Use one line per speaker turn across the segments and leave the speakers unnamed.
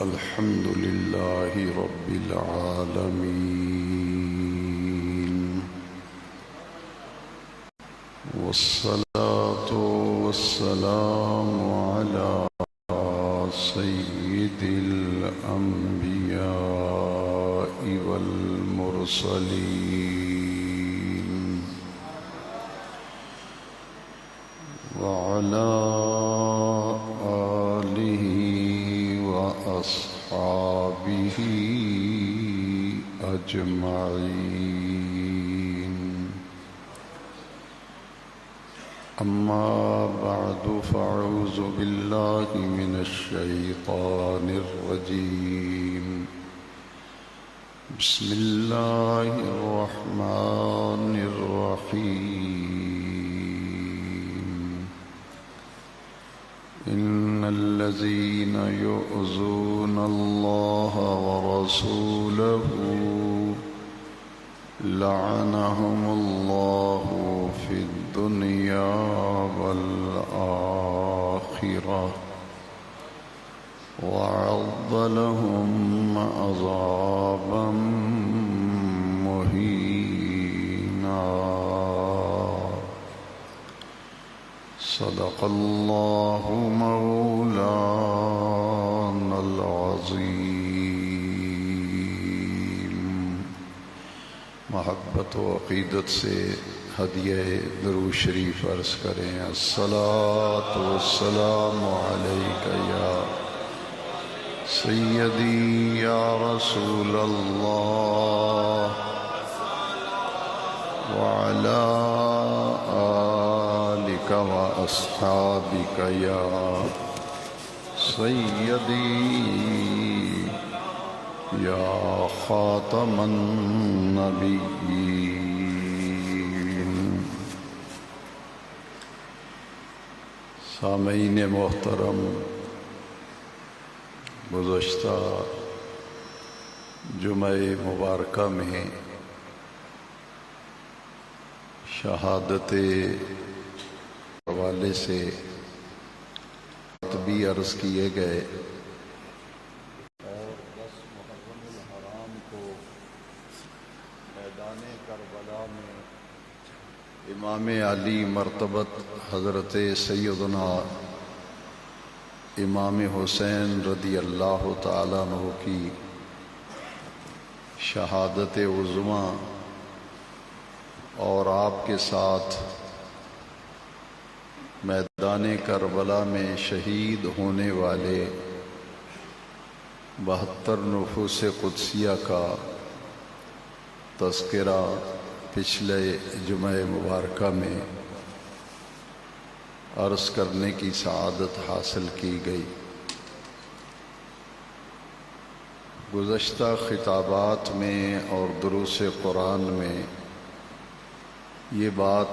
الحمد لله رب العالمين، والصلاة والسلام على سيد الأنبياء والمرسلين، وعلى آله وأصحابه أجمعين. أما بعد، فأعوذ بالله من الشيطان الرجيم. بسم الله الرحمن الرحيم. إن الذين يؤذون الله ورسوله لعنهم الله في الدنيا والآخرة وأعد لهم عذابا مهينا. صدق الله مولانا العظيم. محبت و عقیدت سے ہدیہ درود شریف عرض کریں. الصلاۃ والسلام علیک یا سیدی یا رسول اللہ وعلی آلک و اصحابک یا سیدی یا خاتم النبیین. سامعین محترم، گزشتہ جمعہ مبارکہ میں شہادت حوالے سے بھی عرض کیے گئے، اور 10 محرم الحرام کو میدان کربلا میں امام علی مرتبت حضرت سیدنا امام حسین رضی اللہ تعالیٰ عنہ کی شہادت عظمیٰ اور آپ کے ساتھ میدان کربلا میں شہید ہونے والے 72 نفوس قدسیہ کا تذکرہ پچھلے جمعہ مبارکہ میں عرض کرنے کی سعادت حاصل کی گئی. گزشتہ خطابات میں اور دروس قرآن میں یہ بات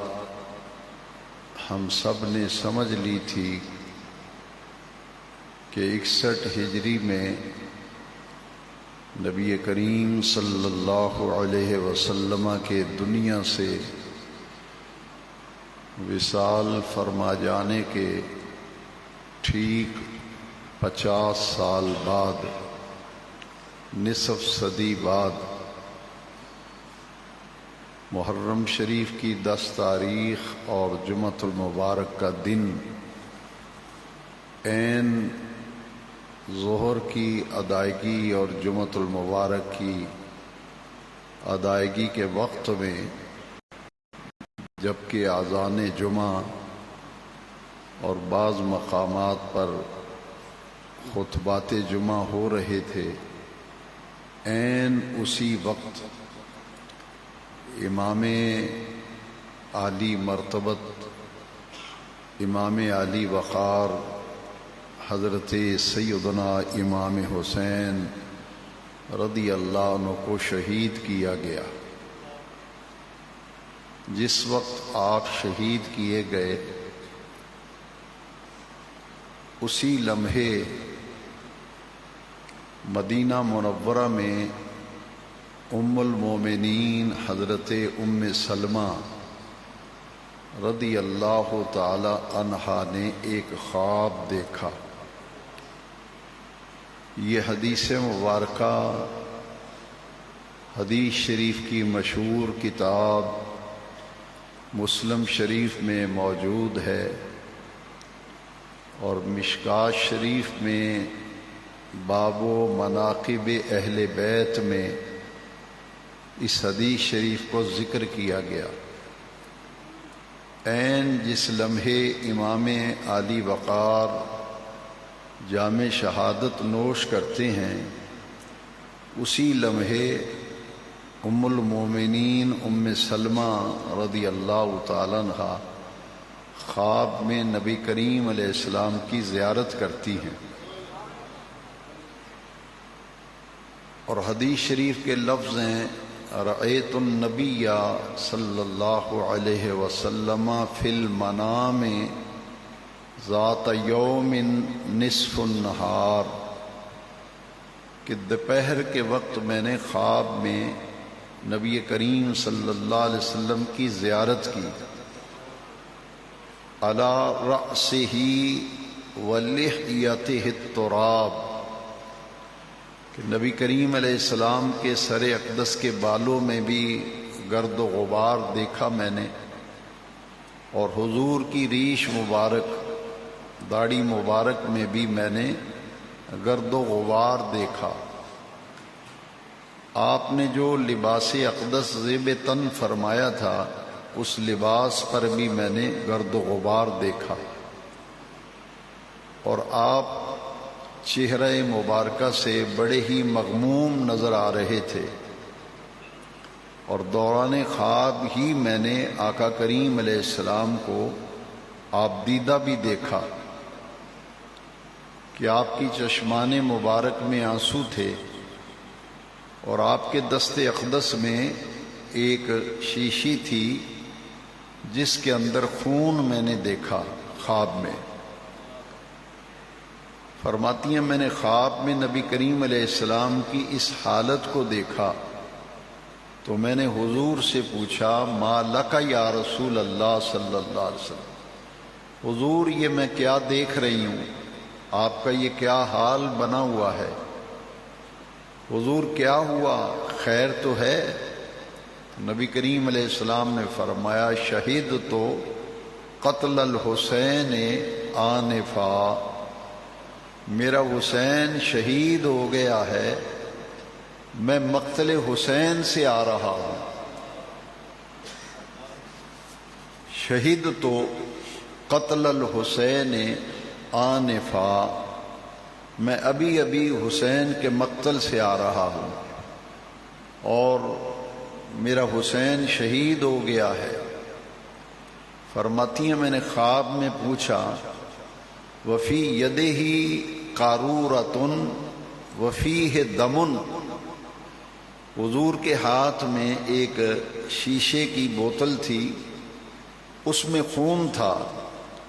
ہم سب نے سمجھ لی تھی کہ 61 ہجری میں نبی کریم صلی اللہ علیہ وسلم کے دنیا سے وصال فرما جانے کے ٹھیک 50 سال بعد، نصف صدی بعد، محرم شریف کی 10 تاریخ اور جمعۃ المبارک کا دن عین ظہر کی ادائیگی اور جمعۃ المبارک کی ادائیگی کے وقت میں، جبکہ اذان جمعہ اور بعض مقامات پر خطبات جمعہ ہو رہے تھے، عین اسی وقت امام عالی مرتبت، امام علی وقار حضرت سیدنا امام حسین رضی اللہ عنہ کو شہید کیا گیا. جس وقت آپ شہید کیے گئے، اسی لمحے مدینہ منورہ میں ام المومنین حضرت ام سلمہ رضی اللہ تعالی عنہا نے ایک خواب دیکھا. یہ حدیث مبارکہ حدیث شریف کی مشہور کتاب مسلم شریف میں موجود ہے، اور مشکات شریف میں باب و مناقب اہل بیت میں اس حدیث شریف کو ذکر کیا گیا۔ عین جس لمحے امام عالی وقار جام شہادت نوش کرتے ہیں، اسی لمحے ام المومنین ام سلمہ رضی اللہ تعالیٰ عنہا خواب میں نبی کریم علیہ السلام کی زیارت کرتی ہیں، اور حدیث شریف کے لفظ ہیں رأیت النبی صلی اللہ علیہ وسلم فی المنام ذات یوم نصف النہار، کہ دوپہر کے وقت میں نے خواب میں نبی کریم صلی اللہ علیہ وسلم کی زیارت کی، علی رأسہ ولحیتہ التراب، کہ نبی کریم علیہ السلام کے سر اقدس کے بالوں میں بھی گرد و غبار دیکھا میں نے، اور حضور کی ریش مبارک داڑھی مبارک میں بھی میں نے گرد و غبار دیکھا۔ آپ نے جو لباس اقدس زیب تن فرمایا تھا، اس لباس پر بھی میں نے گرد و غبار دیکھا، اور آپ چہرہ مبارکہ سے بڑے ہی مغموم نظر آ رہے تھے، اور دوران خواب ہی میں نے آقا کریم علیہ السلام کو آپ دیدہ بھی دیکھا کہ آپ کی چشمان مبارک میں آنسو تھے، اور آپ کے دست اقدس میں ایک شیشی تھی جس کے اندر خون میں نے دیکھا خواب میں۔ فرماتی ہیں میں نے خواب میں نبی کریم علیہ السلام کی اس حالت کو دیکھا تو میں نے حضور سے پوچھا ما لک یا رسول اللہ صلی اللہ علیہ وسلم، حضور یہ میں کیا دیکھ رہی ہوں، آپ کا یہ کیا حال بنا ہوا ہے، حضور کیا ہوا، خیر تو ہے؟ نبی کریم علیہ السلام نے فرمایا شہید تو قتل الحسین آنفا، میرا حسین شہید ہو گیا ہے، میں مقتل حسین سے آ رہا ہوں۔ شہید تو قتل الحسین آنفا، میں ابھی ابھی حسین کے مقتل سے آ رہا ہوں، اور میرا حسین شہید ہو گیا ہے۔ فرماتی ہیں میں نے خواب میں پوچھا وفی یدہ قارورۃ وفیہ دم، حضور کے ہاتھ میں ایک شیشے کی بوتل تھی، اس میں خون تھا،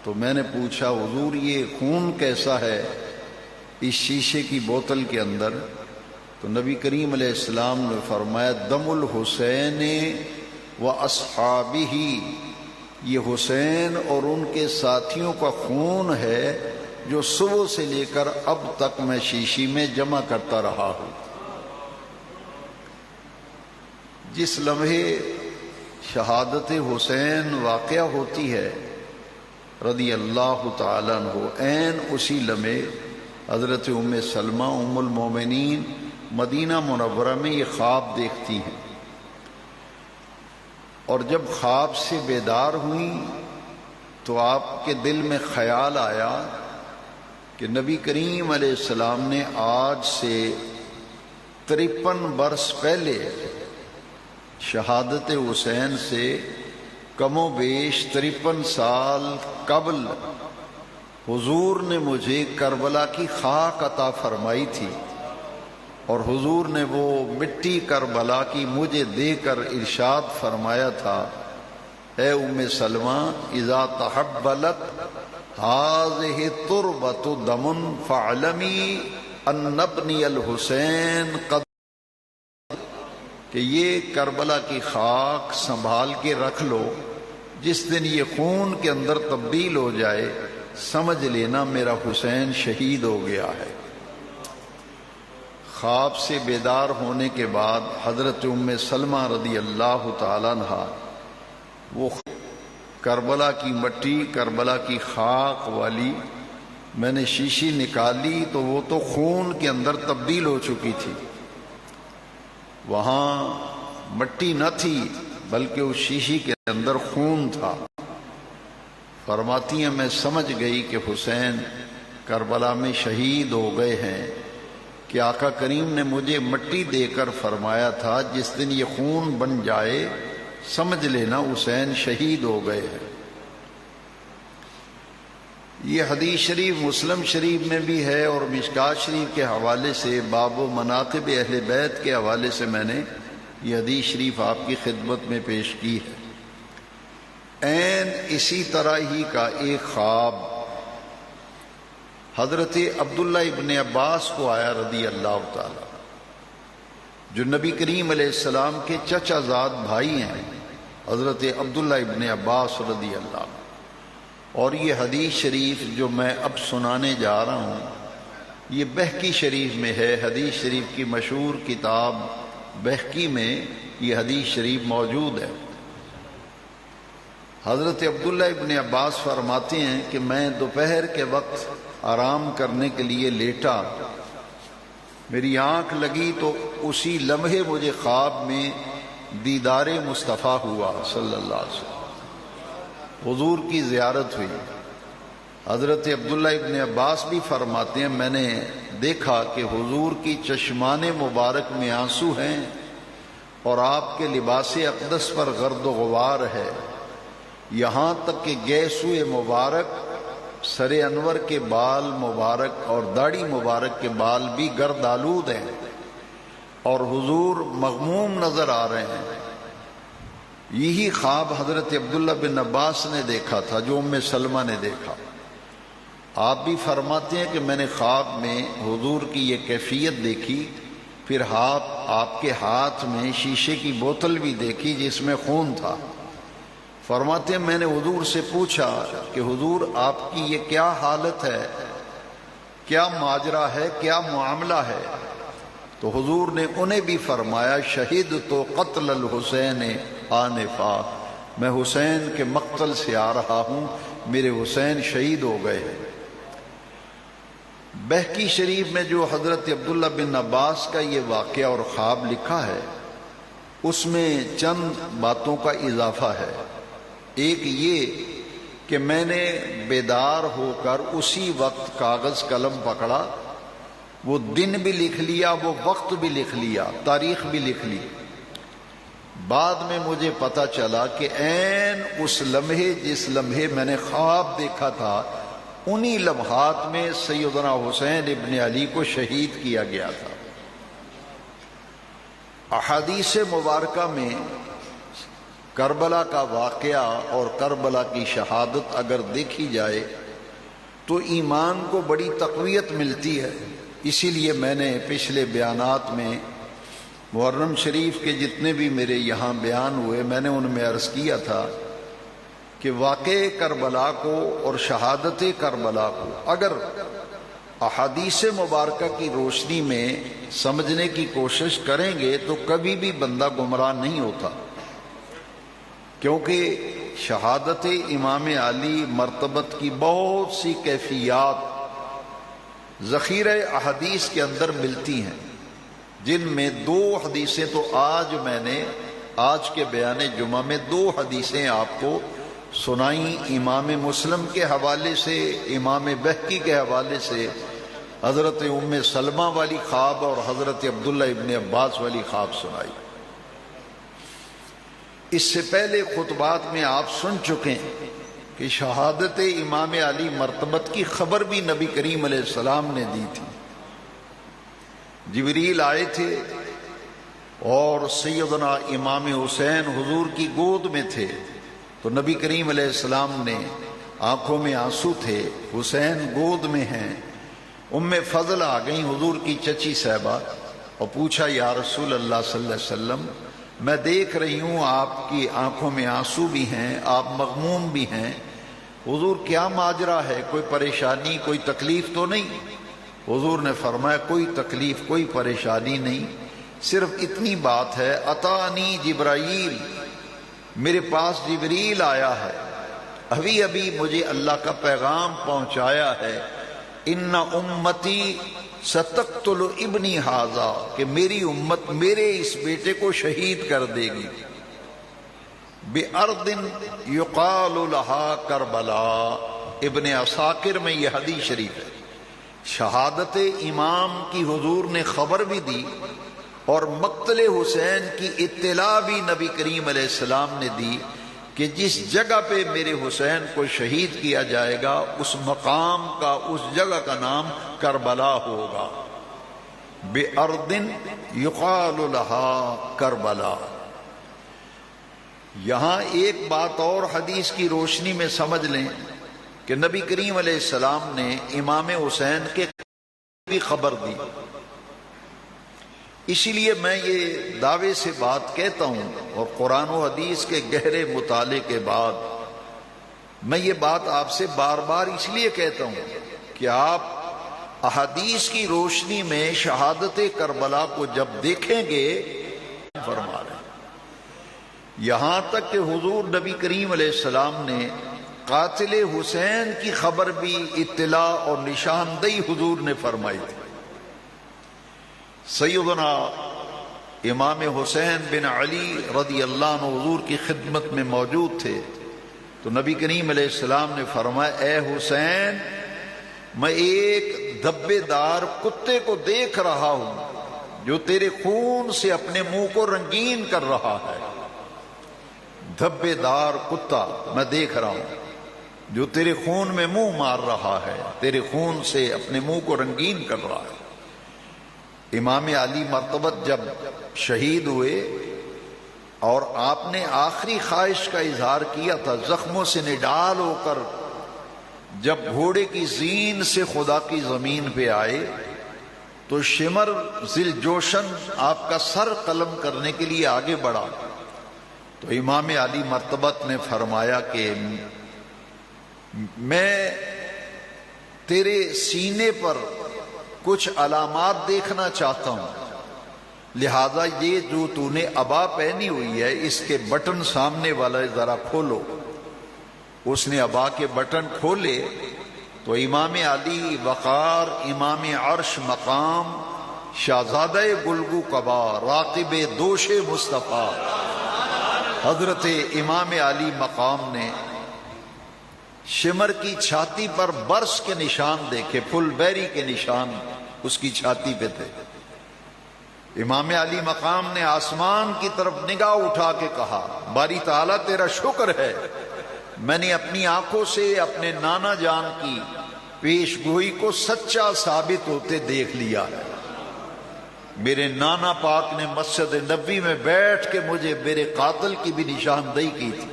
تو میں نے پوچھا حضور یہ خون کیسا ہے اس شیشے کی بوتل کے اندر؟ تو نبی کریم علیہ السلام نے فرمایا دم الحسین و اصحابہ، یہ حسین اور ان کے ساتھیوں کا خون ہے جو صبح سے لے کر اب تک میں شیشی میں جمع کرتا رہا ہوں۔ جس لمحے شہادت حسین واقعہ ہوتی ہے رضی اللہ تعالیٰ عنہ، عین اسی لمحے حضرت ام سلمہ ام المومنین مدینہ منورہ میں یہ خواب دیکھتی ہیں، اور جب خواب سے بیدار ہوئیں تو آپ کے دل میں خیال آیا کہ نبی کریم علیہ السلام نے آج سے 53 برس پہلے شہادت حسین سے کم و بیش 53 سال قبل حضور نے مجھے کربلا کی خاک عطا فرمائی تھی، اور حضور نے وہ مٹی کربلا کی مجھے دے کر ارشاد فرمایا تھا اے ام سلمہ اذا تحبلت هذه تربة دم فاعلمی ان ابنی الحسین قد، کہ یہ کربلا کی خاک سنبھال کے رکھ لو، جس دن یہ خون کے اندر تبدیل ہو جائے سمجھ لینا میرا حسین شہید ہو گیا ہے۔ خواب سے بیدار ہونے کے بعد حضرت ام سلمہ رضی اللہ تعالیٰ عنہ وہ کربلا کی مٹی، کربلا کی خاک والی میں نے شیشی نکالی تو وہ تو خون کے اندر تبدیل ہو چکی تھی، وہاں مٹی نہ تھی بلکہ اس شیشی کے اندر خون تھا۔ فرماتی ہیں میں سمجھ گئی کہ حسین کربلا میں شہید ہو گئے ہیں، کہ آقا کریم نے مجھے مٹی دے کر فرمایا تھا جس دن یہ خون بن جائے سمجھ لینا حسین شہید ہو گئے ہیں۔ یہ حدیث شریف مسلم شریف میں بھی ہے، اور مشکات شریف کے حوالے سے باب و مناقب اہل بیت کے حوالے سے میں نے یہ حدیث شریف آپ کی خدمت میں پیش کی ہے۔ عین اسی طرح ہی کا ایک خواب حضرت عبداللہ ابن عباس کو آیا رضی اللہ تعالی، جو نبی کریم علیہ السلام کے چچا زاد بھائی ہیں، حضرت عبداللہ ابن عباس رضی اللہ عنہ۔ اور یہ حدیث شریف جو میں اب سنانے جا رہا ہوں یہ بہقی شریف میں ہے، حدیث شریف کی مشہور کتاب بہقی میں یہ حدیث شریف موجود ہے۔ حضرت عبداللہ ابن عباس فرماتے ہیں کہ میں دوپہر کے وقت آرام کرنے کے لیے لیٹا، میری آنکھ لگی تو اسی لمحے مجھے خواب میں دیدار مصطفیٰ ہوا صلی اللہ علیہ وسلم، حضور کی زیارت ہوئی۔ حضرت عبداللہ ابن عباس بھی فرماتے ہیں میں نے دیکھا کہ حضور کی چشمان مبارک میں آنسو ہیں اور آپ کے لباس اقدس پر گرد و غبار ہے، یہاں تک کہ گیسوئے مبارک، سر انور کے بال مبارک اور داڑھی مبارک کے بال بھی گرد آلود ہیں، اور حضور مغموم نظر آ رہے ہیں۔ یہی خواب حضرت عبداللہ بن عباس نے دیکھا تھا جو ام سلمہ نے دیکھا۔ آپ بھی فرماتے ہیں کہ میں نے خواب میں حضور کی یہ کیفیت دیکھی، پھر آپ کے ہاتھ میں شیشے کی بوتل بھی دیکھی جس میں خون تھا۔ فرماتے ہیں میں نے حضور سے پوچھا کہ حضور آپ کی یہ کیا حالت ہے، کیا ماجرا ہے، کیا معاملہ ہے؟ تو حضور نے انہیں بھی فرمایا شہید تو قتل الحسین آنفا، میں حسین کے مقتل سے آ رہا ہوں، میرے حسین شہید ہو گئے ہیں۔ بہقی شریف میں جو حضرت عبداللہ بن عباس کا یہ واقعہ اور خواب لکھا ہے اس میں چند باتوں کا اضافہ ہے۔ ایک یہ کہ میں نے بیدار ہو کر اسی وقت کاغذ قلم پکڑا، وہ دن بھی لکھ لیا، وہ وقت بھی لکھ لیا، تاریخ بھی لکھ لی۔ بعد میں مجھے پتا چلا کہ عین اس لمحے جس لمحے میں نے خواب دیکھا تھا انہی لمحات میں سیدنا حسین ابن علی کو شہید کیا گیا تھا۔ احادیث مبارکہ میں کربلا کا واقعہ اور کربلا کی شہادت اگر دیکھی جائے تو ایمان کو بڑی تقویت ملتی ہے۔ اسی لیے میں نے پچھلے بیانات میں محرم شریف کے جتنے بھی میرے یہاں بیان ہوئے میں نے ان میں عرض کیا تھا کہ واقع کربلا کو اور شہادت کربلا کو اگر احادیث مبارکہ کی روشنی میں سمجھنے کی کوشش کریں گے تو کبھی بھی بندہ گمراہ نہیں ہوتا، کیونکہ شہادت امام علی مرتبت کی بہت سی کیفیات ذخیرہ احادیث کے اندر ملتی ہیں، جن میں دو حدیثیں تو آج میں نے آج کے بیان جمعہ میں دو حدیثیں آپ کو سنائیں، امام مسلم کے حوالے سے، امام بہقی کے حوالے سے، حضرت ام سلمہ والی خواب اور حضرت عبداللہ ابن عباس والی خواب سنائی۔ اس سے پہلے خطبات میں آپ سن چکے ہیں کہ شہادت امام علی مرتبت کی خبر بھی نبی کریم علیہ السلام نے دی تھی۔ جبریل آئے تھے اور سیدنا امام حسین حضور کی گود میں تھے، تو نبی کریم علیہ السلام نے آنکھوں میں آنسو تھے، حسین گود میں ہیں۔ ام فضل آ گئیں حضور کی چچی صاحبہ اور پوچھا یا رسول اللہ صلی اللہ علیہ وسلم میں دیکھ رہی ہوں آپ کی آنکھوں میں آنسو بھی ہیں، آپ مغموم بھی ہیں، حضور کیا ماجرا ہے، کوئی پریشانی کوئی تکلیف تو نہیں؟ حضور نے فرمایا کوئی تکلیف کوئی پریشانی نہیں، صرف اتنی بات ہے، اتانی جبرائیل، میرے پاس جبریل آیا ہے، ابھی مجھے اللہ کا پیغام پہنچایا ہے، ان امتی ستقتل ابنی ھذا، کہ میری امت میرے اس بیٹے کو شہید کر دے گی، بِأَرْضٍ يُقَالُ لَهَا کربلا۔ ابن عساکر میں یہ حدیث شریف ہے۔ شہادت امام کی حضور نے خبر بھی دی اور مقتل حسین کی اطلاع بھی نبی کریم علیہ السلام نے دی کہ جس جگہ پہ میرے حسین کو شہید کیا جائے گا اس مقام کا، اس جگہ کا نام کربلا ہوگا۔ بِأَرْضٍ يُقَالُ لَهَا کربلا۔ یہاں ایک بات اور حدیث کی روشنی میں سمجھ لیں کہ نبی کریم علیہ السلام نے امام حسین کے بھی خبر دی، اسی لیے میں یہ دعوے سے بات کہتا ہوں، اور قرآن و حدیث کے گہرے مطالعے کے بعد میں یہ بات آپ سے بار بار اس لیے کہتا ہوں کہ آپ احادیث کی روشنی میں شہادت کربلا کو جب دیکھیں گے فرما رہے ہیں، یہاں تک کہ حضور نبی کریم علیہ السلام نے قاتل حسین کی خبر بھی، اطلاع اور نشاندہی حضور نے فرمائی تھی۔ سیدنا امام حسین بن علی رضی اللہ عنہ حضور کی خدمت میں موجود تھے، تو نبی کریم علیہ السلام نے فرمایا، اے حسین، میں ایک دھبے دار کتے کو دیکھ رہا ہوں جو تیرے خون سے اپنے منہ کو رنگین کر رہا ہے۔ دھبے دار کتا میں دیکھ رہا ہوں جو تیرے خون میں منہ مار رہا ہے، تیرے خون سے اپنے منہ کو رنگین کر رہا ہے۔ امام علی مرتبت جب شہید ہوئے اور آپ نے آخری خواہش کا اظہار کیا تھا، زخموں سے نڈال ہو کر جب گھوڑے کی زین سے خدا کی زمین پہ آئے تو شمر ذی الجوشن آپ کا سر قلم کرنے کے لیے آگے بڑھا، تو امام علی مرتبت نے فرمایا کہ میں تیرے سینے پر کچھ علامات دیکھنا چاہتا ہوں، لہذا یہ جو تو نے عبا پہنی ہوئی ہے اس کے بٹن سامنے والا ذرا کھولو۔ اس نے عبا کے بٹن کھولے تو امام علی وقار، امام عرش مقام، شہزادہ گلگو قبا، راقب دوش مصطفیٰ حضرت امام علی مقام نے شمر کی چھاتی پر برس کے نشان دیکھے، پھل بیری کے نشان اس کی چھاتی پہ تھے۔ امام علی مقام نے آسمان کی طرف نگاہ اٹھا کے کہا، باری تعالیٰ تیرا شکر ہے، میں نے اپنی آنکھوں سے اپنے نانا جان کی پیش گوئی کو سچا ثابت ہوتے دیکھ لیا ہے۔ میرے نانا پاک نے مسجد نبوی میں بیٹھ کے مجھے میرے قاتل کی بھی نشاندہی کی تھی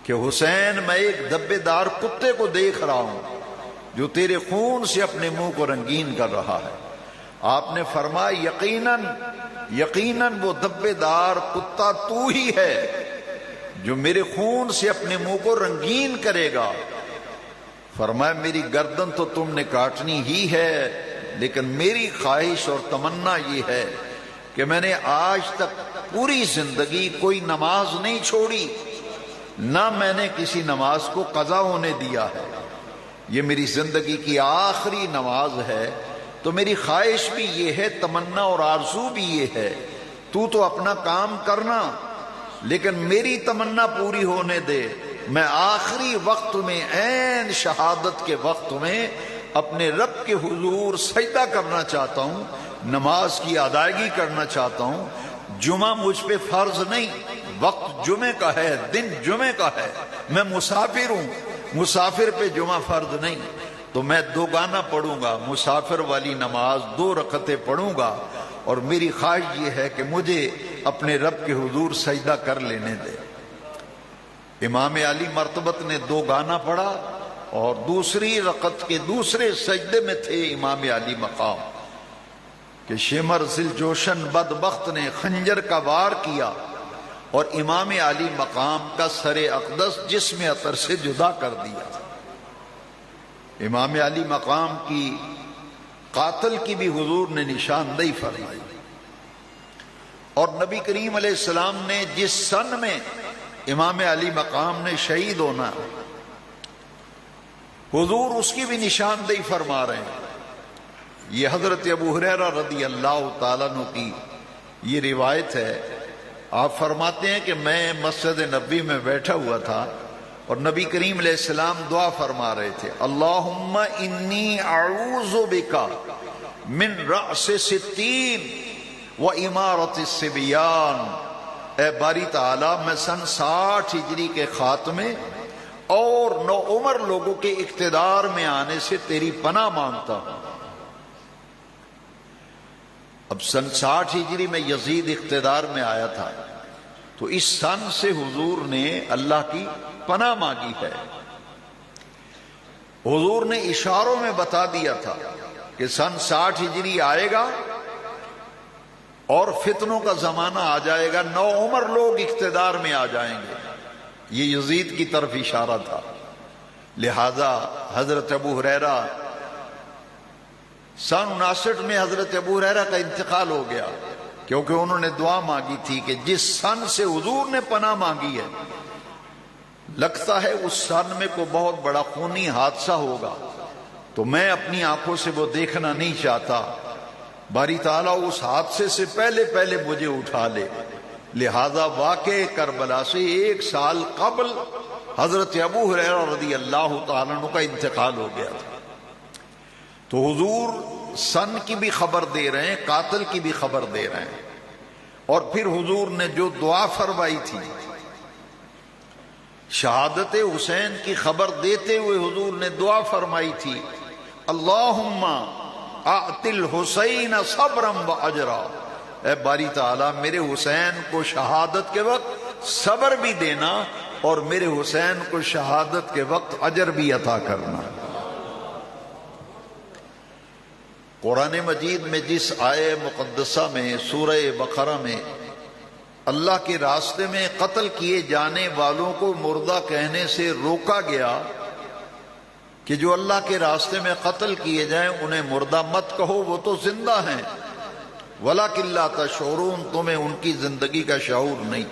کہ حسین، میں ایک دبے دار کتے کو دیکھ رہا ہوں جو تیرے خون سے اپنے منہ کو رنگین کر رہا ہے۔ آپ نے فرمایا، یقیناً وہ دبے دار کتا تو ہی ہے جو میرے خون سے اپنے منہ کو رنگین کرے گا۔ فرمایا، میری گردن تو تم نے کاٹنی ہی ہے، لیکن میری خواہش اور تمنا یہ ہے کہ میں نے آج تک پوری زندگی کوئی نماز نہیں چھوڑی، نہ میں نے کسی نماز کو قضا ہونے دیا ہے، یہ میری زندگی کی آخری نماز ہے، تو میری خواہش بھی یہ ہے، تمنا اور آرزو بھی یہ ہے، تو اپنا کام کرنا لیکن میری تمنا پوری ہونے دے، میں آخری وقت میں، عین شہادت کے وقت میں اپنے رب کے حضور سجدہ کرنا چاہتا ہوں، نماز کی ادائیگی کرنا چاہتا ہوں۔ جمعہ مجھ پہ فرض نہیں، وقت جمعے کا ہے، دن جمعے کا ہے، میں مسافر ہوں، مسافر پہ جمعہ فرض نہیں، تو میں دوگانہ پڑھوں گا، مسافر والی نماز 2 رکعتیں پڑھوں گا، اور میری خواہش یہ ہے کہ مجھے اپنے رب کے حضور سجدہ کر لینے دے۔ امام علی مرتبت نے 2 گانا پڑھا اور دوسری رکعت کے دوسرے سجدے میں تھے امام علی مقام کہ شمر ذی الجوشن بدبخت نے خنجر کا وار کیا اور امام علی مقام کا سر اقدس جسم اطہر سے جدا کر دیا۔ امام علی مقام کی قاتل کی بھی حضور نے نشاندہی فرمائی. اور نبی کریم علیہ السلام نے جس سن میں امام علی مقام نے شہید ہونا، حضور اس کی بھی نشاندہی فرما رہے ہیں. یہ حضرت ابو ہریرہ رضی اللہ تعالیٰ عنہ کی یہ روایت ہے. آپ فرماتے ہیں کہ میں مسجد نبی میں بیٹھا ہوا تھا اور نبی کریم علیہ السلام دعا فرما رہے تھے، اللہم انی اعوذ بکا من رأس ستین و امارت الصبیان. اے باری تعالیٰ میں سن 60 ہجری کے خاتمے اور نوعمر لوگوں کے اقتدار میں آنے سے تیری پناہ مانگتا ہوں. اب سن 60 ہجری میں یزید اقتدار میں آیا تھا، تو اس سن سے حضور نے اللہ کی پناہ مانگی ہے. حضور نے اشاروں میں بتا دیا تھا کہ سن 60 ہجری آئے گا اور فتنوں کا زمانہ آ جائے گا، نوعمر لوگ اقتدار میں آ جائیں گے. یہ یزید کی طرف اشارہ تھا. لہذا حضرت ابو ہریرہ سن 59 میں حضرت ابو ہریرہ کا انتقال ہو گیا، کیونکہ انہوں نے دعا مانگی تھی کہ جس سن سے حضور نے پناہ مانگی ہے، لگتا ہے اس سن میں کوئی بہت بڑا خونی حادثہ ہوگا، تو میں اپنی آنکھوں سے وہ دیکھنا نہیں چاہتا، باری تعالیٰ اس حادثے سے پہلے مجھے اٹھا لے. لہذا واقع کربلا سے 1 سال قبل حضرت ابو ہریرہ رضی اللہ تعالیٰ عنہ کا انتقال ہو گیا تھا. تو حضور سن کی بھی خبر دے رہے ہیں، قاتل کی بھی خبر دے رہے ہیں. اور پھر حضور نے جو دعا فرمائی تھی، شہادت حسین کی خبر دیتے ہوئے حضور نے دعا فرمائی تھی، اللہم اعط الحسین صبرا و اجرا. اے باری تعالیٰ میرے حسین کو شہادت کے وقت صبر بھی دینا اور میرے حسین کو شہادت کے وقت اجر بھی عطا کرنا. قرآن مجید میں جس آیہ مقدسہ میں سورہ بقرہ میں اللہ کے راستے میں قتل کیے جانے والوں کو مردہ کہنے سے روکا گیا کہ جو اللہ کے راستے میں قتل کیے جائیں انہیں مردہ مت کہو، وہ تو زندہ ہیں، وَلَكِنْ لَا تَشْعُرُونَ، تمہیں ان کی زندگی کا شعور نہیں.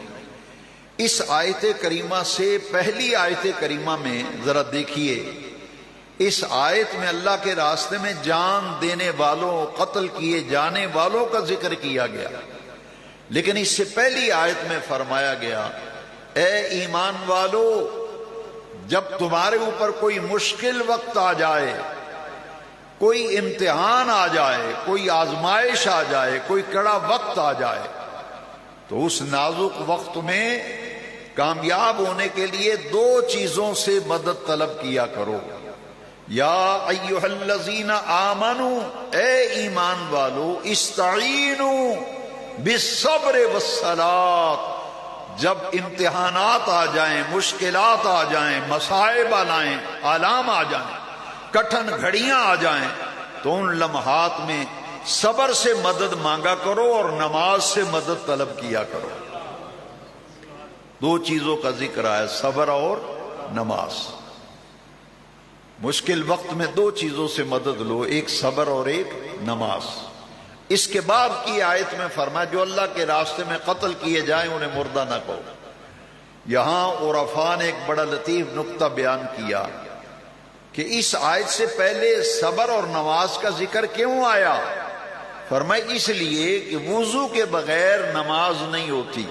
اس آیت کریمہ سے پہلی آیت کریمہ میں ذرا دیکھیے، اس آیت میں اللہ کے راستے میں جان دینے والوں، قتل کیے جانے والوں کا ذکر کیا گیا، لیکن اس سے پہلی آیت میں فرمایا گیا، اے ایمان والو، جب تمہارے اوپر کوئی مشکل وقت آ جائے، کوئی امتحان آ جائے، کوئی آزمائش آ جائے، کوئی کڑا وقت آ جائے، تو اس نازک وقت میں کامیاب ہونے کے لیے 2 چیزوں سے مدد طلب کیا کرو. یا ایھا الذین آمنوا، اے ایمان والو، استعینوا بالصبر والصلاۃ. جب امتحانات آ جائیں، مشکلات آ جائیں، مصائب آلام آ جائیں، کٹھن گھڑیاں آ جائیں، تو ان لمحات میں صبر سے مدد مانگا کرو اور نماز سے مدد طلب کیا کرو. 2 چیزوں کا ذکر ہے، صبر اور نماز. مشکل وقت میں 2 چیزوں سے مدد لو، ایک صبر اور ایک نماز. اس کے بعد کی آیت میں فرمایا جو اللہ کے راستے میں قتل کیے جائیں انہیں مردہ نہ کہو. یہاں عرفاء نے ایک بڑا لطیف نقطہ بیان کیا کہ اس آیت سے پہلے صبر اور نماز کا ذکر کیوں آیا؟ فرمایا اس لیے کہ وضو کے بغیر نماز نہیں ہوتی.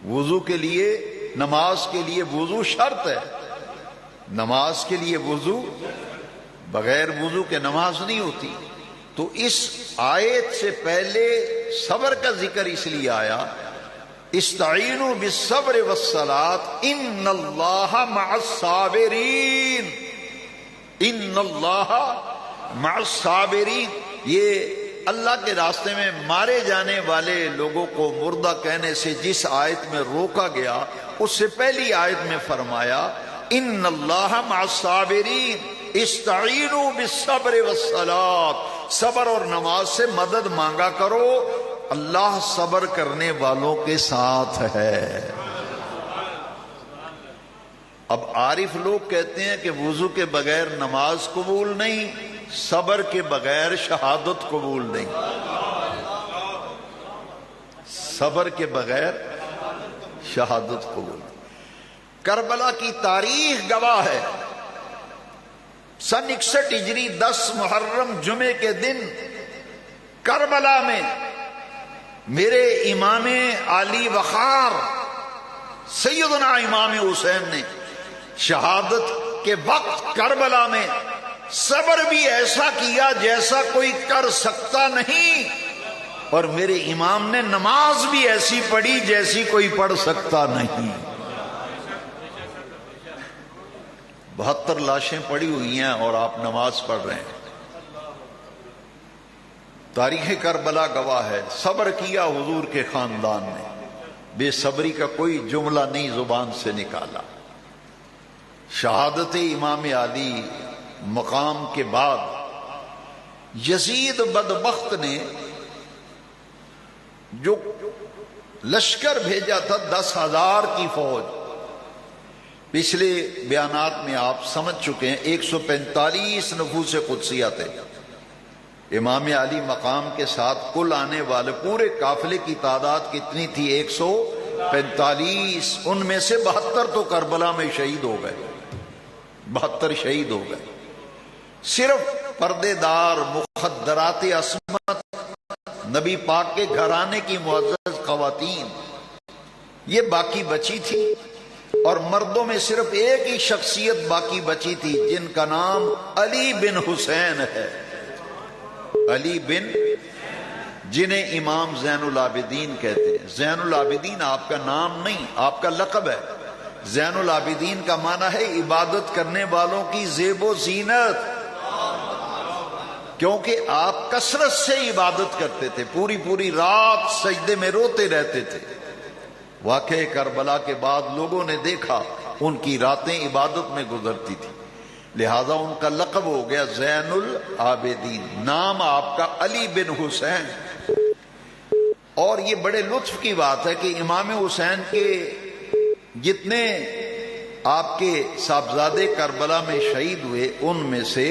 وضو کے لیے، نماز کے لیے وضو شرط ہے. نماز کے لیے وضو، بغیر وضو کے نماز نہیں ہوتی. تو اس آیت سے پہلے صبر کا ذکر اس لیے آیا، استعینوا بالصبر والصلاۃ ان اللہ مع الصابرین. ان اللہ مع الصابرین، یہ اللہ کے راستے میں مارے جانے والے لوگوں کو مردہ کہنے سے جس آیت میں روکا گیا، اس سے پہلی آیت میں فرمایا ان اللہ مع الصابرین استعینوا بالصبر والصلاۃ. صبر اور نماز سے مدد مانگا کرو، اللہ صبر کرنے والوں کے ساتھ ہے. اب عارف لوگ کہتے ہیں کہ وضو کے بغیر نماز قبول نہیں، صبر کے بغیر شہادت قبول نہیں، صبر کے بغیر شہادت قبول نہیں۔ کربلا کی تاریخ گواہ ہے، سن 61 ہجری 10 محرم جمعے کے دن کربلا میں میرے امام علی وقار سیدنا امام حسین نے شہادت کے وقت کربلا میں صبر بھی ایسا کیا جیسا کوئی کر سکتا نہیں، اور میرے امام نے نماز بھی ایسی پڑھی جیسی کوئی پڑھ سکتا نہیں۔ 72 لاشیں پڑی ہوئی ہیں اور آپ نماز پڑھ رہے ہیں۔ تاریخ کربلا گواہ ہے، صبر کیا حضور کے خاندان نے، بے صبری کا کوئی جملہ نہیں زبان سے نکالا۔ شہادت امام علی مقام کے بعد یزید بدبخت نے جو لشکر بھیجا تھا 10,000 کی فوج، پچھلے بیانات میں آپ سمجھ چکے ہیں 145 نفوس قدسیہ تھے۔ امام علی مقام کے ساتھ کل آنے والے پورے قافلے کی تعداد کتنی تھی؟ 145۔ ان میں سے 72 تو کربلا میں شہید ہو گئے، 72 شہید ہو گئے۔ صرف پردے دار مخدرات عصمت نبی پاک کے گھرانے کی معزز خواتین یہ باقی بچی تھی، اور مردوں میں صرف ایک ہی شخصیت باقی بچی تھی جن کا نام علی بن حسین ہے، علی بن، جنہیں امام زین العابدین کہتے ہیں۔ زین العابدین آپ کا نام نہیں، آپ کا لقب ہے۔ زین العابدین کا معنی ہے عبادت کرنے والوں کی زیب و زینت، کیونکہ آپ کثرت سے عبادت کرتے تھے، پوری پوری رات سجدے میں روتے رہتے تھے۔ واقعہ کربلا کے بعد لوگوں نے دیکھا ان کی راتیں عبادت میں گزرتی تھی، لہذا ان کا لقب ہو گیا زین العابدین، نام آپ کا علی بن حسین۔ اور یہ بڑے لطف کی بات ہے کہ امام حسین کے جتنے آپ کے صاحبزادے کربلا میں شہید ہوئے ان میں سے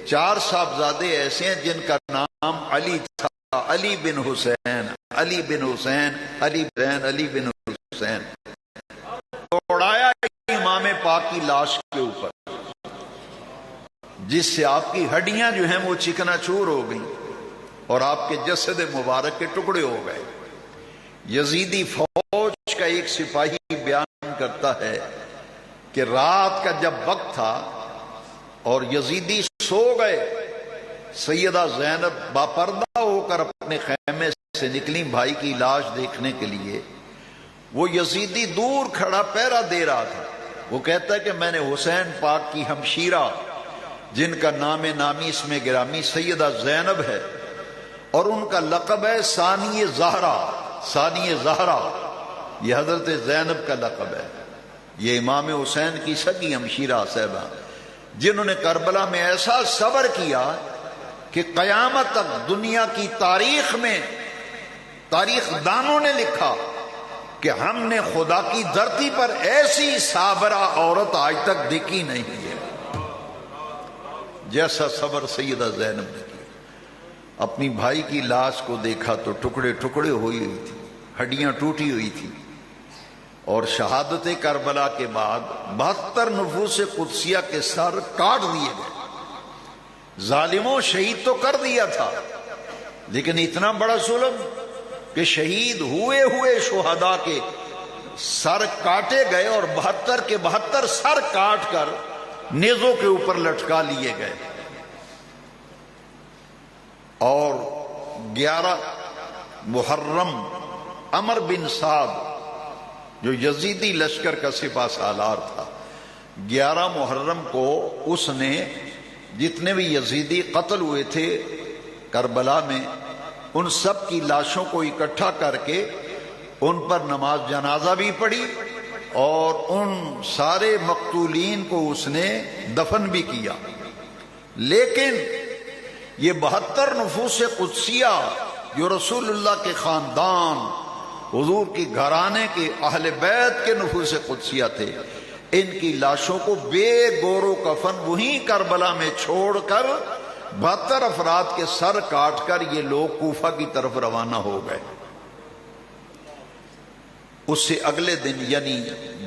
4 صاحبزادے ایسے ہیں جن کا نام علی تھا، علی بن حسین، علی بن حسین، علی بن علی بن حسین۔ دوڑایا امام پاک کی لاش کے اوپر، جس سے آپ کی ہڈیاں جو ہیں وہ چکنا چور ہو گئیں اور آپ کے جسد مبارک کے ٹکڑے ہو گئے۔ یزیدی فوج کا ایک سپاہی بیان کرتا ہے کہ رات کا جب وقت تھا اور یزیدی سو گئے، سیدہ زینب باپردہ ہو کر اپنے خیمے سے نکلی بھائی کی لاش دیکھنے کے لیے۔ وہ یزیدی دور کھڑا پہرا دے رہا تھا۔ وہ کہتا ہے کہ میں نے حسین پاک کی ہمشیرہ جن کا نام نامی اس میں گرامی سیدہ زینب ہے اور ان کا لقب ہے ثانی زہرا، ثانی زہرا، یہ حضرت زینب کا لقب ہے، یہ امام حسین کی سگی ہمشیرہ صاحبہ، جنہوں نے کربلا میں ایسا صبر کیا کہ قیامت تک دنیا کی تاریخ میں تاریخ دانوں نے لکھا کہ ہم نے خدا کی دھرتی پر ایسی صابرہ عورت آج تک دیکھی نہیں ہے جیسا صبر سیدہ زینب نے کیا۔ اپنی بھائی کی لاش کو دیکھا تو ٹکڑے ٹکڑے ہوئی ہوئی تھی، ہڈیاں ٹوٹی ہوئی تھی، اور شہادت کربلا کے بعد 72 نفوس قدسیہ کے سر کاٹ دیے گئے۔ ظالموں شہید تو کر دیا تھا، لیکن اتنا بڑا ظلم کہ شہید ہوئے ہوئے شہداء کے سر کاٹے گئے اور 72 کے 72 سر کاٹ کر نیزوں کے اوپر لٹکا لیے گئے۔ اور 11 محرم عمر بن سعد جو یزیدی لشکر کا سپہ سالار تھا، 11 محرم کو اس نے جتنے بھی یزیدی قتل ہوئے تھے کربلا میں ان سب کی لاشوں کو اکٹھا کر کے ان پر نماز جنازہ بھی پڑھی اور ان سارے مقتولین کو اس نے دفن بھی کیا۔ لیکن یہ 72 نفوس قدسیہ جو رسول اللہ کے خاندان، حضور کی گھرانے کے اہل بیت کے نفوس قدسیہ تھے، ان کی لاشوں کو بے گور و کفن وہیں کربلا میں چھوڑ کر 72 افراد کے سر کاٹ کر یہ لوگ کوفہ کی طرف روانہ ہو گئے۔ اس سے اگلے دن یعنی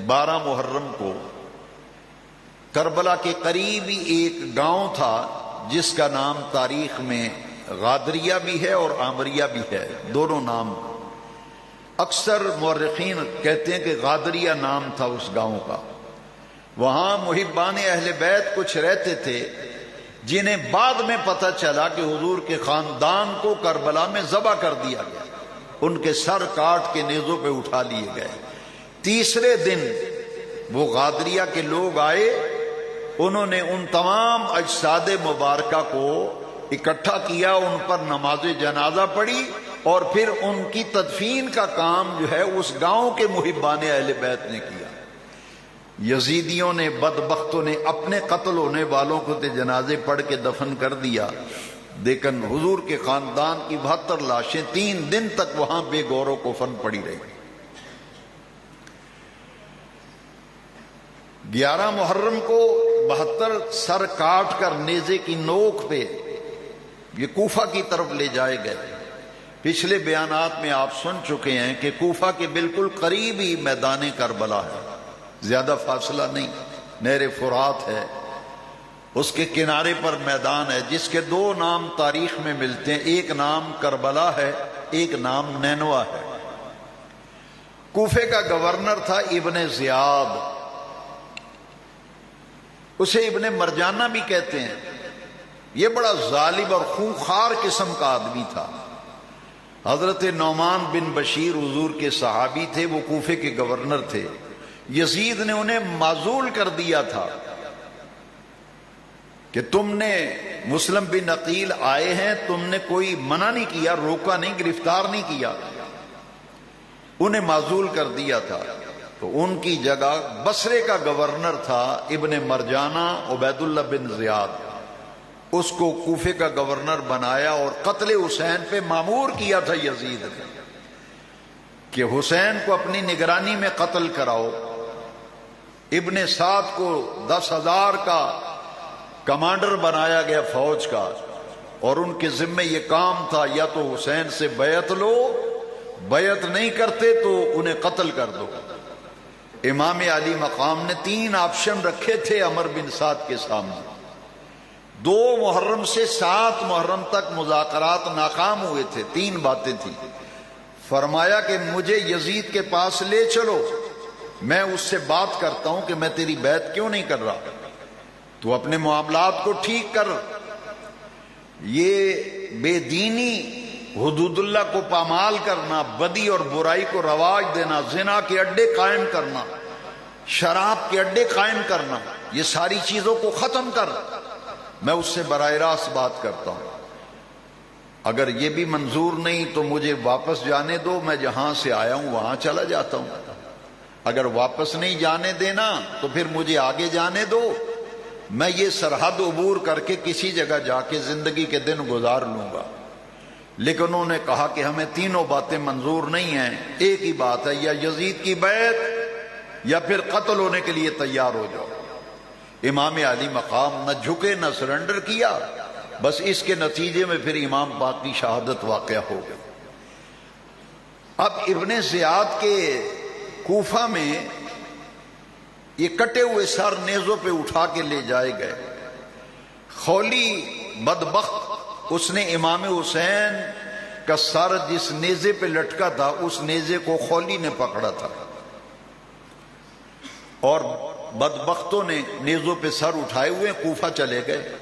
12 محرم کو کربلا کے قریب ہی ایک گاؤں تھا جس کا نام تاریخ میں غادریہ بھی ہے اور عامریہ بھی ہے، دونوں نام۔ اکثر مورخین کہتے ہیں کہ غادریہ نام تھا اس گاؤں کا۔ وہاں محبان اہل بیت کچھ رہتے تھے جنہیں بعد میں پتہ چلا کہ حضور کے خاندان کو کربلا میں ذبح کر دیا گیا، ان کے سر کاٹ کے نیزوں پہ اٹھا لیے گئے۔ تیسرے دن وہ غادریہ کے لوگ آئے، انہوں نے ان تمام اجساد مبارکہ کو اکٹھا کیا، ان پر نماز جنازہ پڑھی اور پھر ان کی تدفین کا کام جو ہے اس گاؤں کے محبان اہل بیت نے کیا۔ یزیدیوں نے، بدبختوں نے اپنے قتل ہونے والوں کو جنازے پڑھ کے دفن کر دیا، لیکن حضور کے خاندان کی 72 لاشیں 3 دن تک وہاں بے گور و کفن پڑی رہی۔ 11 محرم کو 72 سر کاٹ کر نیزے کی نوک پہ یہ کوفہ کی طرف لے جائے گئے۔ پچھلے بیانات میں آپ سن چکے ہیں کہ کوفہ کے بالکل قریب ہی میدان کربلا ہے، زیادہ فاصلہ نہیں، نہر فرات ہے، اس کے کنارے پر میدان ہے جس کے 2 نام تاریخ میں ملتے ہیں، ایک نام کربلا ہے، ایک نام نینوا ہے۔ کوفے کا گورنر تھا ابن زیاد، اسے ابن مرجانہ بھی کہتے ہیں۔ یہ بڑا ظالم اور خونخوار قسم کا آدمی تھا۔ حضرت نعمان بن بشیر حضور کے صحابی تھے، وہ کوفے کے گورنر تھے۔ یزید نے انہیں معزول کر دیا تھا کہ تم نے مسلم بن عقیل آئے ہیں، تم نے کوئی منع نہیں کیا، روکا نہیں، گرفتار نہیں کیا، انہیں معزول کر دیا تھا۔ تو ان کی جگہ بصرے کا گورنر تھا ابن مرجانہ عبید اللہ بن زیاد، اس کو کوفے کا گورنر بنایا اور قتل حسین پہ مامور کیا تھا یزید نے کہ حسین کو اپنی نگرانی میں قتل کراؤ۔ ابن سعد کو 10,000 کا کمانڈر بنایا گیا فوج کا، اور ان کے ذمے یہ کام تھا یا تو حسین سے بیعت لو، بیعت نہیں کرتے تو انہیں قتل کر دو۔ امام علی مقام نے 3 آپشن رکھے تھے عمر بن سعد کے سامنے۔ 2 محرم سے 7 محرم تک مذاکرات ناکام ہوئے تھے، 3 باتیں تھیں۔ فرمایا کہ مجھے یزید کے پاس لے چلو، میں اس سے بات کرتا ہوں کہ میں تیری بیعت کیوں نہیں کر رہا، تو اپنے معاملات کو ٹھیک کر۔ یہ بے دینی، حدود اللہ کو پامال کرنا، بدی اور برائی کو رواج دینا، زنا کے اڈے قائم کرنا، شراب کے اڈے قائم کرنا، یہ ساری چیزوں کو ختم کر، میں اس سے براہ راست بات کرتا ہوں۔ اگر یہ بھی منظور نہیں تو مجھے واپس جانے دو، میں جہاں سے آیا ہوں وہاں چلا جاتا ہوں۔ اگر واپس نہیں جانے دینا تو پھر مجھے آگے جانے دو، میں یہ سرحد عبور کر کے کسی جگہ جا کے زندگی کے دن گزار لوں گا۔ لیکن انہوں نے کہا کہ ہمیں تینوں باتیں منظور نہیں ہیں، ایک ہی بات ہے، یا یزید کی بیعت یا پھر قتل ہونے کے لیے تیار ہو جاؤ۔ امام علی مقام نہ جھکے نہ سرنڈر کیا، بس اس کے نتیجے میں پھر امام پاک کی شہادت واقع ہو گئی۔ اب ابن زیاد کے کوفہ میں یہ کٹے ہوئے سر نیزوں پہ اٹھا کے لے جائے گئے۔ خولی بدبخت، اس نے امام حسین کا سر جس نیزے پہ لٹکا تھا اس نیزے کو خولی نے پکڑا تھا، اور بدبختوں نے نیزوں پہ سر اٹھائے ہوئے کوفہ چلے گئے۔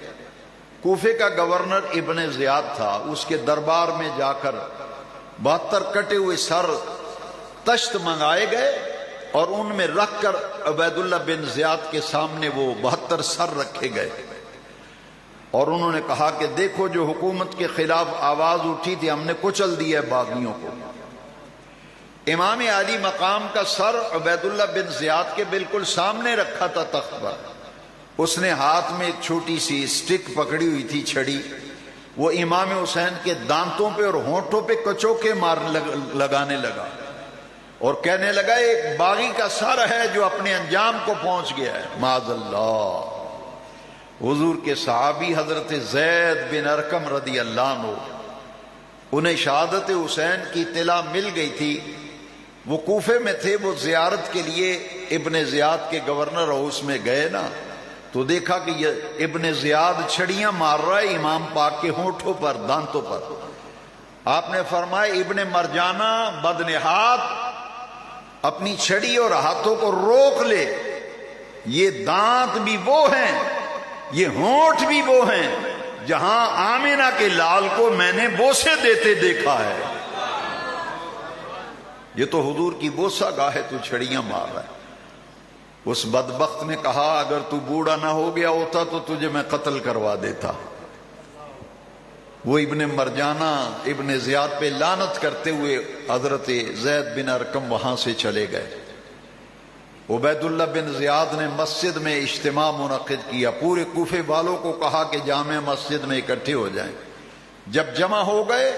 کوفے کا گورنر ابن زیاد تھا، اس کے دربار میں جا کر 72 کٹے ہوئے سر تشت منگائے گئے اور ان میں رکھ کر عبید اللہ بن زیاد کے سامنے وہ 72 سر رکھے گئے، اور انہوں نے کہا کہ دیکھو جو حکومت کے خلاف آواز اٹھی تھی ہم نے کچل دیا ہے باغیوں کو۔ امام علی مقام کا سر عبید اللہ بن زیاد کے بالکل سامنے رکھا تھا تخت پر، اس نے ہاتھ میں ایک چھوٹی سی سٹک پکڑی ہوئی تھی، چھڑی، وہ امام حسین کے دانتوں پہ اور ہونٹوں پہ کچوکے لگانے لگا اور کہنے لگا ایک باغی کا سر ہے جو اپنے انجام کو پہنچ گیا ہے، معاذ اللہ۔ حضور کے صحابی حضرت زید بن ارقم رضی اللہ عنہ، انہیں شہادت حسین کی اطلاع مل گئی تھی، وہ کوفے میں تھے، وہ زیارت کے لیے ابن زیاد کے گورنر ہاؤس میں گئے نا، تو دیکھا کہ یہ ابن زیاد چھڑیاں مار رہا ہے امام پاک کے ہونٹوں پر، دانتوں پر۔ آپ نے فرمایا ابن مرجانہ بدنہاد اپنی چھڑی اور ہاتھوں کو روک لے، یہ دانت بھی وہ ہیں، یہ ہونٹ بھی وہ ہیں جہاں آمنہ کے لال کو میں نے بوسے دیتے دیکھا ہے۔ یہ تو حضور کی بوسہ گاہ ہے، تو چھڑیاں مار رہا ہے۔ اس بدبخت نے کہا اگر تو بوڑھا نہ ہو گیا ہوتا تو تجھے میں قتل کروا دیتا۔ وہ ابن مرجانہ ابن زیاد پہ لعنت کرتے ہوئے حضرت زید بن ارقم وہاں سے چلے گئے۔ عبید اللہ بن زیاد نے مسجد میں اجتماع منعقد کیا، پورے کوفے والوں کو کہا کہ جامع مسجد میں اکٹھے ہو جائیں۔ جب جمع ہو گئے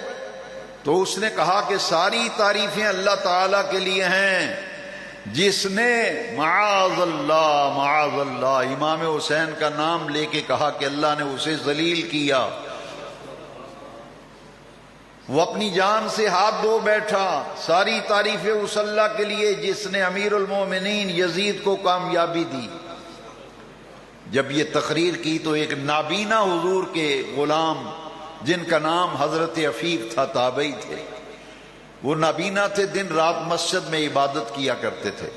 تو اس نے کہا کہ ساری تعریفیں اللہ تعالیٰ کے لیے ہیں جس نے معاذ اللہ امام حسین کا نام لے کے کہا کہ اللہ نے اسے ذلیل کیا۔ وہ اپنی جان سے ہاتھ دھو بیٹھا، ساری تعریفیں اس اللہ کے لیے جس نے امیر المومنین یزید کو کامیابی دی۔ جب یہ تقریر کی تو ایک نابینا حضور کے غلام جن کا نام حضرت عفیف تھا، تابعی تھے، وہ نابینا تھے، دن رات مسجد میں عبادت کیا کرتے تھے،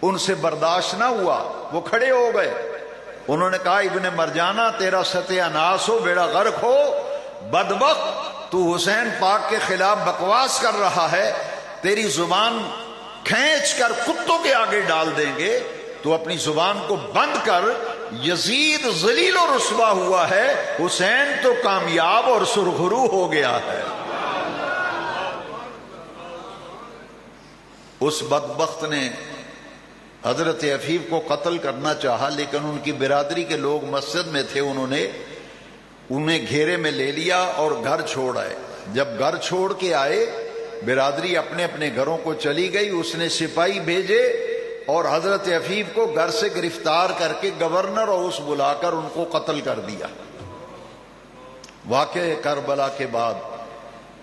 ان سے برداشت نہ ہوا، وہ کھڑے ہو گئے۔ انہوں نے کہا ابن مرجانہ تیرا ستیہ ناس ہو، بیڑا غرق ہو، بدبخت، تو حسین پاک کے خلاف بکواس کر رہا ہے، تیری زبان کھینچ کر کتوں کے آگے ڈال دیں گے، تو اپنی زبان کو بند کر، یزید ذلیل و رسوا ہوا ہے، حسین تو کامیاب اور سرخرو ہو گیا ہے۔ اس بدبخت نے حضرت عفیف کو قتل کرنا چاہا، لیکن ان کی برادری کے لوگ مسجد میں تھے، انہیں گھیرے میں لے لیا اور گھر چھوڑ آئے۔ جب گھر چھوڑ کے آئے، برادری اپنے اپنے گھروں کو چلی گئی، اس نے سپاہی بھیجے اور حضرت عفیف کو گھر سے گرفتار کر کے گورنر ہاؤس بلا کر ان کو قتل کر دیا۔ واقعہ کربلا کے بعد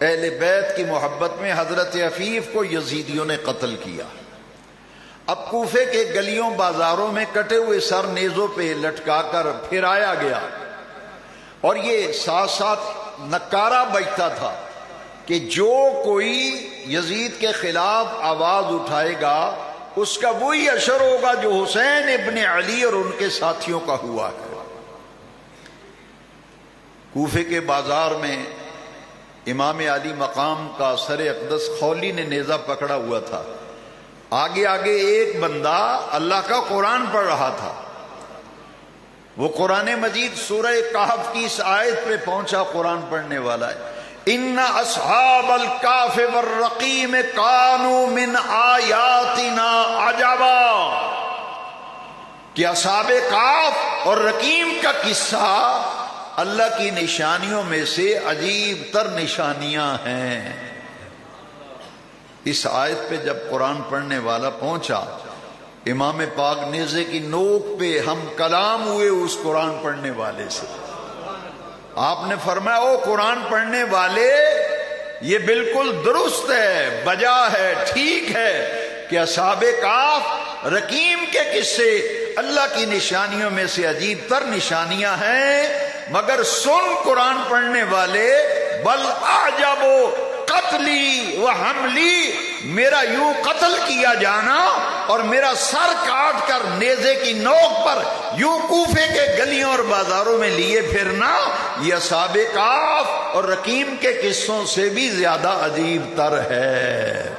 اہل بیت کی محبت میں حضرت عفیف کو یزیدیوں نے قتل کیا۔ اب کوفے کے گلیوں بازاروں میں کٹے ہوئے سر نیزوں پہ لٹکا کر پھرایا گیا، اور یہ ساتھ ساتھ نکارہ بجتا تھا کہ جو کوئی یزید کے خلاف آواز اٹھائے گا اس کا وہی اشر ہوگا جو حسین ابن علی اور ان کے ساتھیوں کا ہوا ہے۔ کوفے کے بازار میں امام علی مقام کا سر اقدس خولی نے نیزہ پکڑا ہوا تھا، آگے آگے ایک بندہ اللہ کا قرآن پڑھ رہا تھا، وہ قرآن مجید سورہ کہف کی اس آیت پہ پہنچا، قرآن پڑھنے والا ہے، ان اصحاب الکہف والرقیم کانوا من آیاتنا عجبا، کہ اصحاب کہف اور رقیم کا قصہ اللہ کی نشانیوں میں سے عجیب تر نشانیاں ہیں۔ اس آیت پہ جب قرآن پڑھنے والا پہنچا، امام پاک نیزے کی نوک پہ ہم کلام ہوئے اس قرآن پڑھنے والے سے۔ آپ نے فرمایا او قرآن پڑھنے والے، یہ بالکل درست ہے، بجا ہے، ٹھیک ہے کہ اصحاب کہف رقیم کے قصے اللہ کی نشانیوں میں سے عجیب تر نشانیاں ہیں، مگر سن قرآن پڑھنے والے، بل اعجب قتلی و حملی، میرا یوں قتل کیا جانا اور میرا سر کاٹ کر نیزے کی نوک پر یوں کوفے کے گلیوں اور بازاروں میں لیے پھرنا، یہ اصحاب کہف اور رقیم کے قصوں سے بھی زیادہ عجیب تر ہے۔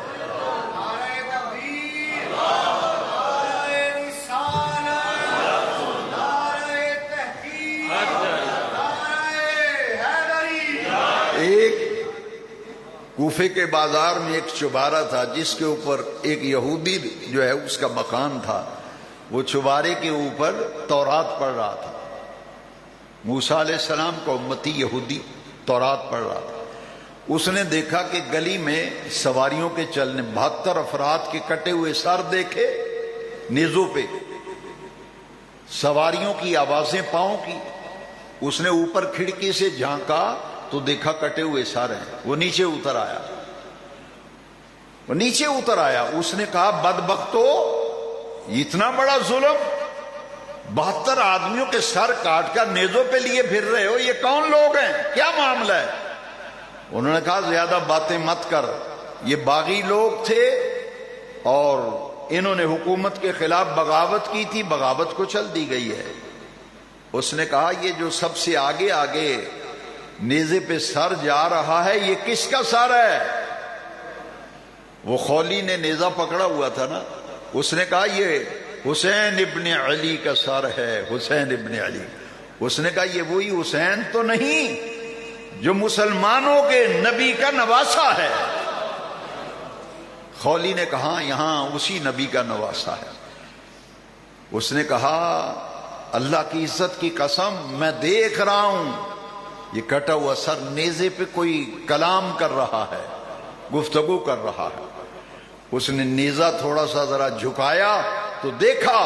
کوفے کے بازار میں ایک چوبارہ تھا جس کے اوپر ایک یہودی جو ہے اس کا مکان تھا، وہ چوبارے کے اوپر تورات پڑھ رہا تھا، موسیٰ علیہ السلام کا امتی یہودی تورات پڑھ رہا تھا۔ اس نے دیکھا کہ گلی میں سواریوں کے چلنے، 72 افراد کے کٹے ہوئے سر دیکھے نیزوں پہ، سواریوں کی آوازیں پاؤں کی، اس نے اوپر کھڑکی سے جھانکا تو دیکھا کٹے ہوئے سر ہیں. وہ نیچے اتر آیا. اس نے کہا بدبختو، اتنا بڑا ظلم، 72 آدمیوں کے سر کاٹ کر نیزوں پہ لیے پھر رہے ہو، یہ کون لوگ ہیں، کیا معاملہ ہے؟ انہوں نے کہا زیادہ باتیں مت کر، یہ باغی لوگ تھے اور انہوں نے حکومت کے خلاف بغاوت کی تھی، بغاوت کو چل دی گئی ہے. اس نے کہا یہ جو سب سے آگے آگے نیزے پہ سر جا رہا ہے یہ کس کا سر ہے؟ وہ خولی نے نیزہ پکڑا ہوا تھا نا، اس نے کہا یہ حسین ابن علی کا سر ہے، حسین ابن علی. اس نے کہا یہ وہی حسین تو نہیں جو مسلمانوں کے نبی کا نواسا ہے؟ خولی نے کہا یہاں اسی نبی کا نواسا ہے. اس نے کہا اللہ کی عزت کی قسم میں دیکھ رہا ہوں یہ کٹا ہوا سر نیزے پہ کوئی کلام کر رہا ہے، گفتگو کر رہا ہے. اس نے نیزہ تھوڑا سا ذرا جھکایا تو دیکھا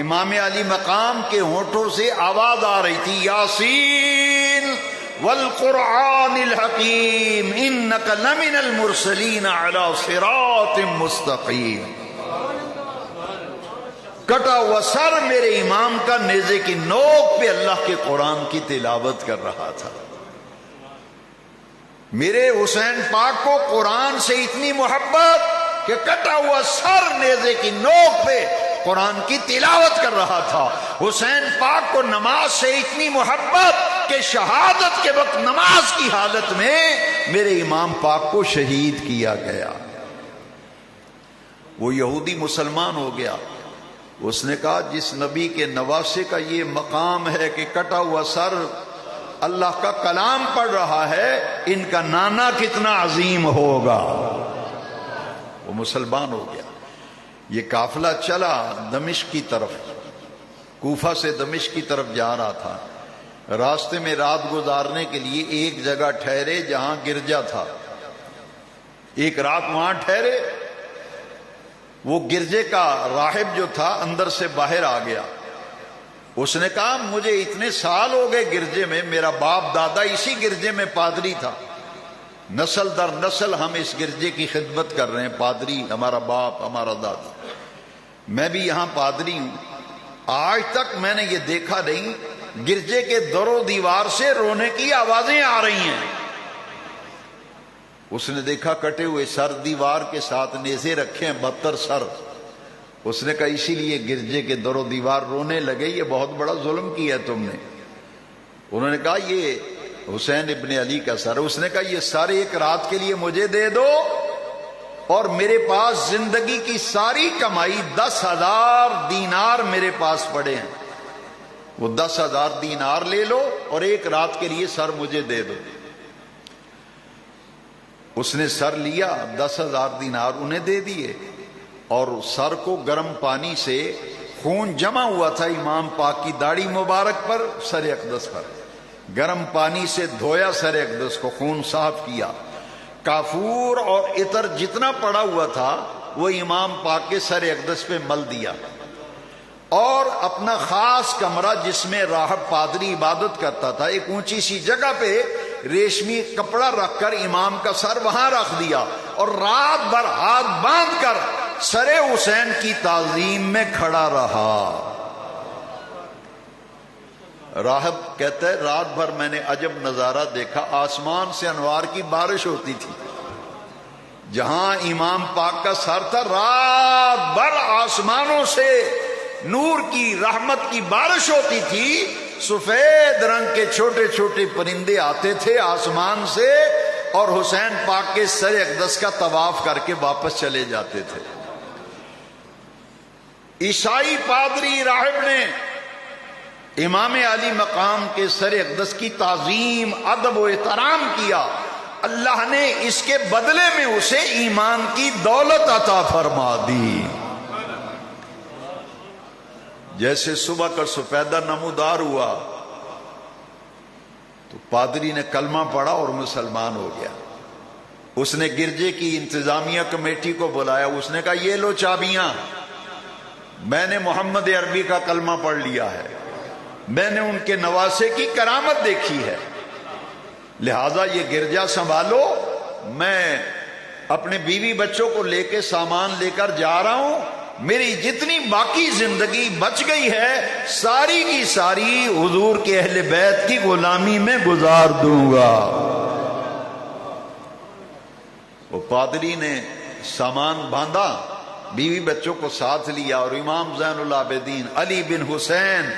امام علی مقام کے ہونٹوں سے آواز آ رہی تھی، یاسین والقرآن الحکیم انک لمن المرسلین علی صراط مستقیم. کٹا ہوا سر میرے امام کا نیزے کی نوک پہ اللہ کے قرآن کی تلاوت کر رہا تھا. میرے حسین پاک کو قرآن سے اتنی محبت کہ کٹا ہوا سر نیزے کی نوک پہ قرآن کی تلاوت کر رہا تھا. حسین پاک کو نماز سے اتنی محبت کہ شہادت کے وقت نماز کی حالت میں میرے امام پاک کو شہید کیا گیا. وہ یہودی مسلمان ہو گیا. اس نے کہا جس نبی کے نواسے کا یہ مقام ہے کہ کٹا ہوا سر اللہ کا کلام پڑھ رہا ہے، ان کا نانا کتنا عظیم ہوگا. وہ مسلمان ہو گیا. یہ قافلہ چلا دمشق کی طرف، کوفہ سے دمشق کی طرف جا رہا تھا. راستے میں رات گزارنے کے لیے ایک جگہ ٹھہرے جہاں گرجا تھا. ایک رات وہاں ٹھہرے. وہ گرجے کا راہب جو تھا اندر سے باہر آ گیا. اس نے کہا مجھے اتنے سال ہو گئے گرجے میں، میرا باپ دادا اسی گرجے میں پادری تھا، نسل در نسل ہم اس گرجے کی خدمت کر رہے ہیں، پادری ہمارا باپ ہمارا دادا، میں بھی یہاں پادری ہوں. آج تک میں نے یہ دیکھا نہیں گرجے کے در و دیوار سے رونے کی آوازیں آ رہی ہیں. اس نے دیکھا کٹے ہوئے سر دیوار کے ساتھ نیزے رکھے ہیں 72 سر. اس نے کہا اسی لیے گرجے کے در و دیوار رونے لگے، یہ بہت بڑا ظلم کیا ہے تم نے. انہوں نے کہا یہ حسین ابن علی کا سر. اس نے کہا یہ سر ایک رات کے لیے مجھے دے دو اور میرے پاس زندگی کی ساری کمائی 10,000 دینار میرے پاس پڑے ہیں، وہ 10,000 دینار لے لو اور ایک رات کے لیے سر مجھے دے دو. اس نے سر لیا، 10,000 دینار انہیں دے دیے اور سر کو گرم پانی سے، خون جمع ہوا تھا امام پاک کی داڑھی مبارک پر، سر اقدس پر، گرم پانی سے دھویا سر اقدس کو، خون صاف کیا. کافور اور عطر جتنا پڑا ہوا تھا وہ امام پاک کے سر اقدس پہ مل دیا اور اپنا خاص کمرہ جس میں راہب پادری عبادت کرتا تھا، ایک اونچی سی جگہ پہ ریشمی کپڑا رکھ کر امام کا سر وہاں رکھ دیا اور رات بھر ہاتھ باندھ کر سر حسین کی تعظیم میں کھڑا رہا. راہب کہتا ہے رات بھر میں نے عجب نظارہ دیکھا، آسمان سے انوار کی بارش ہوتی تھی. جہاں امام پاک کا سر تھا رات بھر آسمانوں سے نور کی رحمت کی بارش ہوتی تھی. سفید رنگ کے چھوٹے چھوٹے پرندے آتے تھے آسمان سے اور حسین پاک کے سر اقدس کا طواف کر کے واپس چلے جاتے تھے. عیسائی پادری راہب نے امام علی مقام کے سر اقدس کی تعظیم، ادب و احترام کیا. اللہ نے اس کے بدلے میں اسے ایمان کی دولت عطا فرما دی. جیسے صبح کا سفیدہ نمودار ہوا تو پادری نے کلمہ پڑھا اور مسلمان ہو گیا. اس نے گرجے کی انتظامیہ کمیٹی کو بلایا. اس نے کہا یہ لو چابیاں، میں نے محمد عربی کا کلمہ پڑھ لیا ہے، میں نے ان کے نواسے کی کرامت دیکھی ہے، لہذا یہ گرجا سنبھالو، میں اپنے بیوی بچوں کو لے کے سامان لے کر جا رہا ہوں، میری جتنی باقی زندگی بچ گئی ہے ساری کی ساری حضور کے اہل بیت کی غلامی میں گزار دوں گا۔ وہ پادری نے سامان باندھا، بیوی بچوں کو ساتھ لیا، اور امام زین العابدین علی بن حسین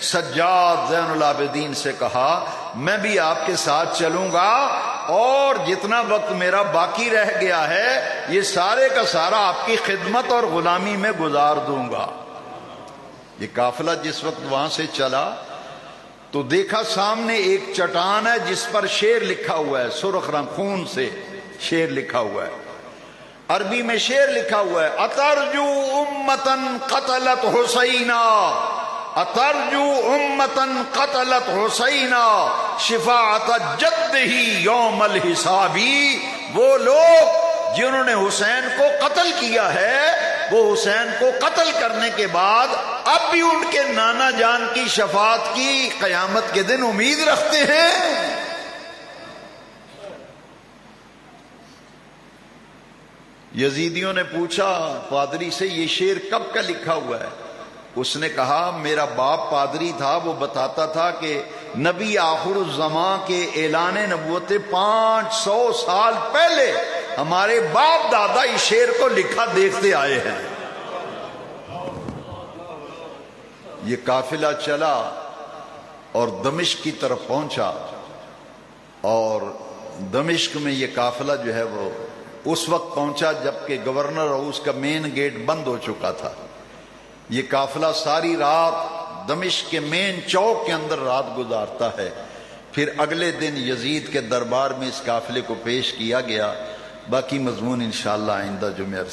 سجاد زین العابدین سے کہا میں بھی آپ کے ساتھ چلوں گا، اور جتنا وقت میرا باقی رہ گیا ہے یہ سارے کا سارا آپ کی خدمت اور غلامی میں گزار دوں گا۔ یہ قافلہ جس وقت وہاں سے چلا تو دیکھا سامنے ایک چٹان ہے جس پر شعر لکھا ہوا ہے، سرخ رنگ خون سے شعر لکھا ہوا ہے، عربی میں شعر لکھا ہوا ہے، اترجو امتن قتلت حسینا، اترجو امتن قتلت حسینا شفاعت جد ہی یوم الحسابی۔ وہ لوگ جنہوں نے حسین کو قتل کیا ہے وہ حسین کو قتل کرنے کے بعد اب بھی ان کے نانا جان کی شفاعت کی قیامت کے دن امید رکھتے ہیں۔ یزیدیوں نے پوچھا پادری سے یہ شعر کب کا لکھا ہوا ہے؟ اس نے کہا میرا باپ پادری تھا، وہ بتاتا تھا کہ نبی آخر الزمان کے اعلان نبوت 500 سال پہلے ہمارے باپ دادا اس شعر کو لکھا دیکھتے آئے ہیں۔ یہ قافلہ چلا اور دمشق کی طرف پہنچا، اور دمشق میں یہ قافلہ جو ہے وہ اس وقت پہنچا جبکہ گورنر ہاؤس کا مین گیٹ بند ہو چکا تھا۔ یہ قافلہ ساری رات دمشق کے مین چوک کے اندر رات گزارتا ہے، پھر اگلے دن یزید کے دربار میں اس قافلے کو پیش کیا گیا۔ باقی مضمون انشاءاللہ آئندہ جمعہ